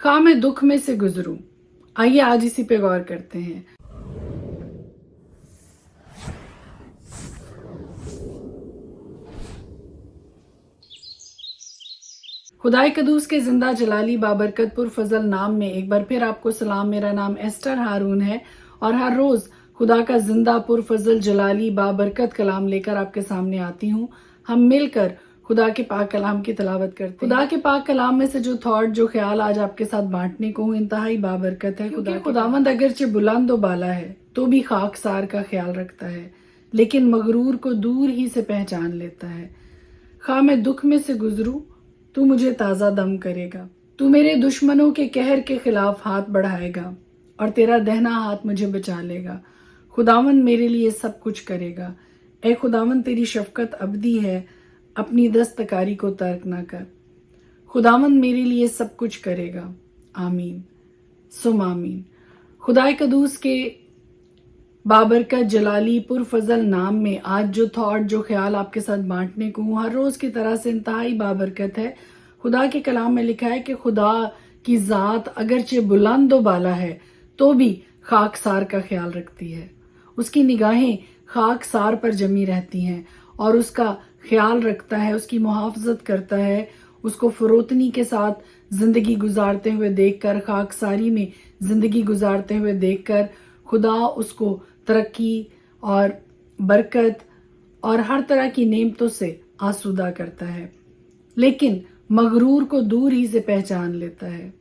خواہ میں دکھ میں سے گزروں. آئیے آج اسی پہ غور کرتے ہیں. خدائے قدوس کے زندہ جلالی بابرکت پرفضل نام میں ایک بار پھر آپ کو سلام. میرا نام ایسٹر ہارون ہے اور ہر روز خدا کا زندہ پرفضل جلالی بابرکت کلام لے کر آپ کے سامنے آتی ہوں. ہم مل کر خدا کے پاک کلام کی تلاوت کرتے ہیں. خدا کے پاک کلام میں سے جو تھاٹ، جو خیال آج آپ کے ساتھ بانٹنے کو ہوں، انتہائی بابرکت ہے. خداوند اگرچہ بلند و بالا ہے تو بھی خاکسار کا خیال رکھتا ہے، لیکن مغرور کو دور ہی سے پہچان لیتا ہے. خواہ میں دکھ میں سے گزروں تو مجھے تازہ دم کرے گا. تو میرے دشمنوں کے قہر کے خلاف ہاتھ بڑھائے گا اور تیرا دہنا ہاتھ مجھے بچا لے گا. خداوند میرے لیے سب کچھ کرے گا. اے خداوند تیری شفقت ابدی ہے، اپنی دستکاری کو ترک نہ کر. خداوند میرے لیے سب کچھ کرے گا. آمین سم آمین. خدائے قدوس کے بابرکت جلالی پرفضل نام میں آج جو تھاٹ، جو خیال آپ کے ساتھ بانٹنے کو ہوں، ہر روز کی طرح سے انتہائی بابرکت ہے. خدا کے کلام میں لکھا ہے کہ خدا کی ذات اگرچہ بلند و بالا ہے تو بھی خاکسار کا خیال رکھتی ہے. اس کی نگاہیں خاکسار پر جمی رہتی ہیں اور اس کا خیال رکھتا ہے، اس کی محافظت کرتا ہے. اس کو فروتنی کے ساتھ زندگی گزارتے ہوئے دیکھ کر، خاکساری میں زندگی گزارتے ہوئے دیکھ کر خدا اس کو ترقی اور برکت اور ہر طرح کی نعمتوں سے آسودہ کرتا ہے، لیکن مغرور کو دور ہی سے پہچان لیتا ہے.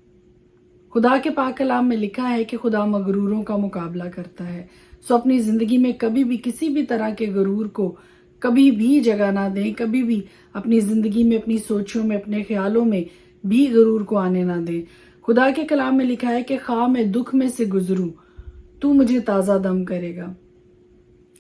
خدا کے پاک کلام میں لکھا ہے کہ خدا مغروروں کا مقابلہ کرتا ہے. سو اپنی زندگی میں کبھی بھی کسی بھی طرح کے غرور کو کبھی بھی جگہ نہ دیں. کبھی بھی اپنی زندگی میں، اپنی سوچوں میں، اپنے خیالوں میں بھی غرور کو آنے نہ دیں. خدا کے کلام میں لکھا ہے کہ خواہ میں دکھ میں سے گزروں تو مجھے تازہ دم کرے گا.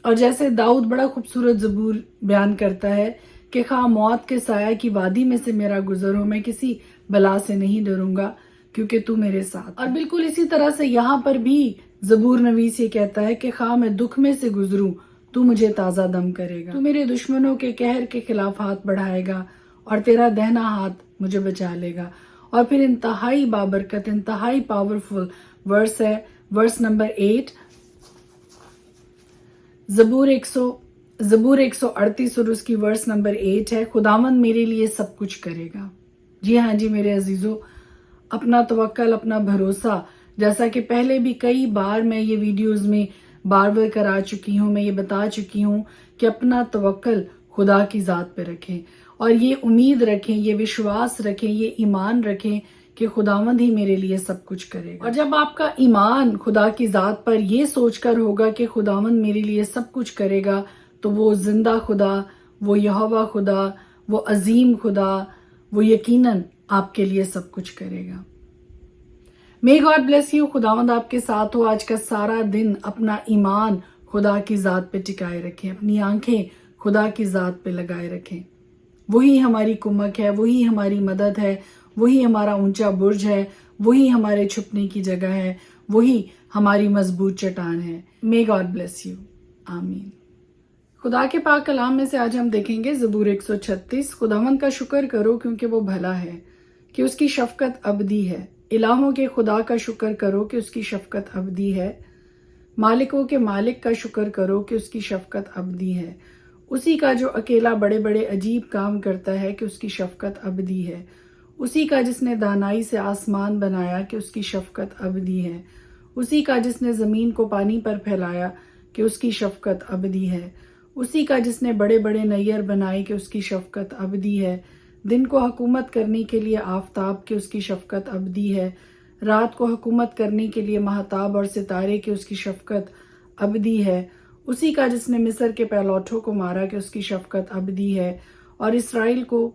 اور جیسے داؤد بڑا خوبصورت زبور بیان کرتا ہے کہ خواہ موت کے سایہ کی وادی میں سے میرا گزر ہو، میں کسی بلا سے نہیں ڈروں گا کیونکہ تو میرے ساتھ. اور بالکل اسی طرح سے یہاں پر بھی زبور نویس یہ کہتا ہے کہ خواہ میں دکھ میں سے گزروں تو مجھے تازہ دم کرے گا. تو میرے دشمنوں کے قہر کے خلاف ہاتھ بڑھائے گا اور تیرا دہنا ہاتھ مجھے بچا لے گا. اور پھر انتہائی بابرکت، انتہائی پاورفل ورس ہے، ورس نمبر 8، زبور 138 اور اس کی ورس نمبر 8 ہے، خداوند میرے لیے سب کچھ کرے گا. جی ہاں جی میرے عزیزو، اپنا توکل، اپنا بھروسہ، جیسا کہ پہلے بھی کئی بار میں یہ ویڈیوز میں بار بار کرا چکی ہوں، میں یہ بتا چکی ہوں کہ اپنا توکل خدا کی ذات پہ رکھیں اور یہ امید رکھیں، یہ وشواس رکھیں، یہ ایمان رکھیں کہ خداوند ہی میرے لیے سب کچھ کرے گا. اور جب آپ کا ایمان خدا کی ذات پر یہ سوچ کر ہوگا کہ خداوند میرے لیے سب کچھ کرے گا، تو وہ زندہ خدا، وہ یہوہ خدا، وہ عظیم خدا، وہ یقیناً آپ کے لیے سب کچھ کرے گا. May God bless you. خداوند آپ کے ساتھ ہو. آج کا سارا دن اپنا ایمان خدا کی ذات پہ ٹکائے رکھیں، اپنی آنکھیں خدا کی ذات پہ لگائے رکھیں. وہی ہماری کمک ہے، وہی ہماری مدد ہے، وہی ہمارا اونچا برج ہے، وہی ہمارے چھپنے کی جگہ ہے، وہی ہماری مضبوط چٹان ہے. May God bless you. آمین. خدا کے پاک کلام میں سے آج ہم دیکھیں گے زبور 136. خداوند کا شکر کرو کیونکہ وہ بھلا ہے، کہ اس کی شفقت ابدی ہے. الہوں کے خدا کا شکر کرو کہ اس کی شفقت ابدی ہے. مالکوں کے مالک کا شکر کرو کہ اس کی شفقت ابدی ہے. اسی کا جو اکیلا بڑے بڑے عجیب کام کرتا ہے کہ اس کی شفقت ابدی ہے. اسی کا جس نے دانائی سے آسمان بنایا کہ اس کی شفقت ابدی ہے. اسی کا جس نے زمین کو پانی پر پھیلایا کہ اس کی شفقت ابدی ہے. اسی کا جس نے بڑے بڑے نیر بنائے کہ اس کی شفقت ابدی ہے. دن کو حکومت کرنے کے لیے آفتاب کہ اس کی شفقت ابدی ہے. رات کو حکومت کرنے کے لیے مہتاب اور ستارے کہ اس کی شفقت ابدی ہے. اسی کا جس نے مصر کے پہلوٹوں کو مارا کہ اس کی شفقت ابدی ہے اور اسرائیل کو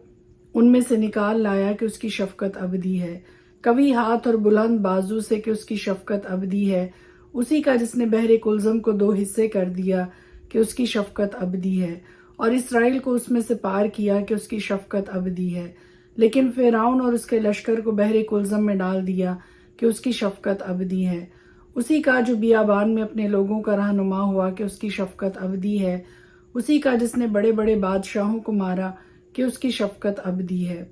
ان میں سے نکال لایا کہ اس کی شفقت ابدی ہے. قوی ہاتھ اور بلند بازو سے کہ اس کی شفقت ابدی ہے. اسی کا جس نے بحر کلزم کو 2 حصے کر دیا کہ اس کی شفقت ابدی ہے اور اسرائیل کو اس میں سے پار کیا کہ اس کی شفقت ابدی ہے. لیکن فرعون اور اس کے لشکر کو بحر کلزم میں ڈال دیا کہ اس کی شفقت ابدی ہے. اسی کا جو بیابان میں اپنے لوگوں کا رہنما ہوا کہ اس کی شفقت ابدی ہے. اسی کا جس نے بڑے بڑے بادشاہوں کو مارا کہ اس کی شفقت ابدی ہے.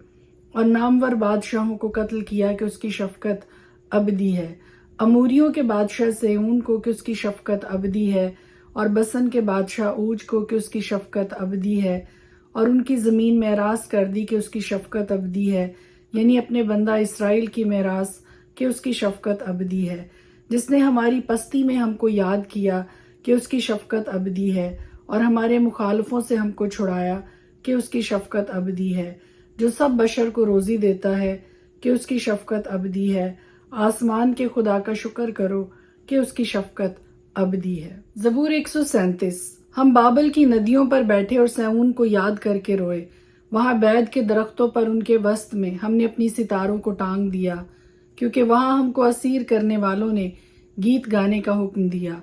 اور نامور بادشاہوں کو قتل کیا کہ اس کی شفقت ابدی ہے، اموریوں کے بادشاہ سیون کو کہ اس کی شفقت ابدی ہے، اور بسن کے بادشاہ اوج کو کہ اس کی شفقت ابدی ہے، اور ان کی زمین میراث کر دی کہ اس کی شفقت ابدی ہے، یعنی اپنے بندہ اسرائیل کی میراث کہ اس کی شفقت ابدی ہے، جس نے ہماری پستی میں ہم کو یاد کیا کہ اس کی شفقت ابدی ہے، اور ہمارے مخالفوں سے ہم کو چھڑایا کہ اس کی شفقت ابدی ہے، جو سب بشر کو روزی دیتا ہے کہ اس کی شفقت ابدی ہے، آسمان کے خدا کا شکر کرو کہ اس کی شفقت ابدی ہے۔ زبور 137۔ ہم بابل کی ندیوں پر بیٹھے اور سیون کو یاد کر کے روئے، وہاں بید کے درختوں پر ان کے وسط میں ہم نے اپنی ستاروں کو ٹانگ دیا، کیونکہ وہاں ہم کو اسیر کرنے والوں نے گیت گانے کا حکم دیا،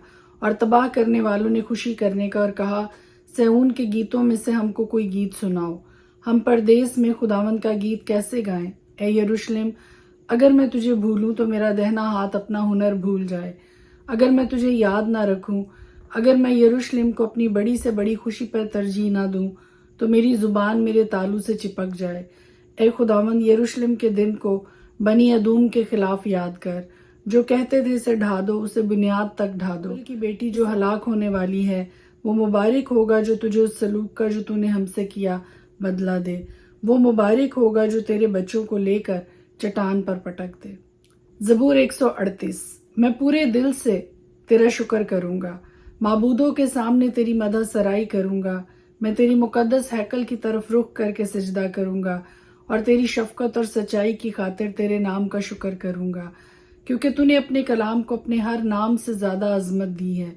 اور تباہ کرنے والوں نے خوشی کرنے کا، اور کہا سیون کے گیتوں میں سے ہم کو کوئی گیت سناؤ، ہم پردیس میں خداوند کا گیت کیسے گائیں۔ اے یروشلم، اگر میں تجھے بھولوں تو میرا دہنا ہاتھ اپنا ہنر بھول جائے، اگر میں تجھے یاد نہ رکھوں، اگر میں یروشلم کو اپنی بڑی سے بڑی خوشی پر ترجیح نہ دوں تو میری زبان میرے تالو سے چپک جائے۔ اے خداوند، یروشلم کے دن کو بنی ادوم کے خلاف یاد کر، جو کہتے تھے اسے ڈھا دو، اسے بنیاد تک ڈھا دو۔ کی بیٹی جو ہلاک ہونے والی ہے، وہ مبارک ہوگا جو تجھے اس سلوک کا جو تو نے ہم سے کیا بدلہ دے، وہ مبارک ہوگا جو تیرے بچوں کو لے کر چٹان پر پٹک دے۔ زبور 138۔ میں پورے دل سے تیرا شکر کروں گا، معبودوں کے سامنے تیری مدح سرائی کروں گا، میں تیری مقدس ہیکل کی طرف رخ کر کے سجدہ کروں گا، اور تیری شفقت اور سچائی کی خاطر تیرے نام کا شکر کروں گا، کیونکہ تو نے اپنے کلام کو اپنے ہر نام سے زیادہ عظمت دی ہے۔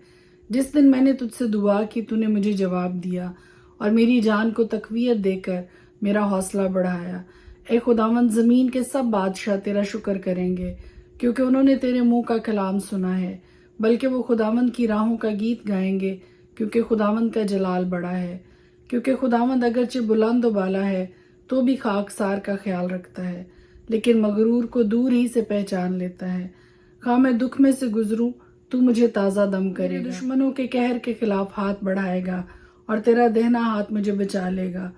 جس دن میں نے تجھ سے دعا کی تو نے مجھے جواب دیا، اور میری جان کو تقویت دے کر میرا حوصلہ بڑھایا۔ اے خداوند، زمین کے سب بادشاہ تیرا شکر کریں گے، کیونکہ انہوں نے تیرے منہ کا کلام سنا ہے، بلکہ وہ خداوند کی راہوں کا گیت گائیں گے، کیونکہ خداوند کا جلال بڑا ہے۔ کیونکہ خداوند اگرچہ بلند و بالا ہے تو بھی خاکسار کا خیال رکھتا ہے، لیکن مغرور کو دور ہی سے پہچان لیتا ہے۔ خواہ میں دکھ میں سے گزروں تو مجھے تازہ دم کرے گا، دشمنوں کے قہر کے خلاف ہاتھ بڑھائے گا، اور تیرا دہنا ہاتھ مجھے بچا لے گا۔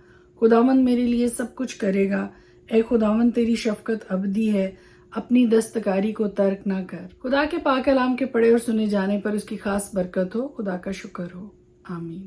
خداوند میرے لیے سب کچھ کرے گا۔ اے خداوند، تیری شفقت ابدی ہے، اپنی دستکاری کو ترک نہ کر۔ خدا کے پاک کلام کے پڑھے اور سنے جانے پر اس کی خاص برکت ہو۔ خدا کا شکر ہو۔ آمین۔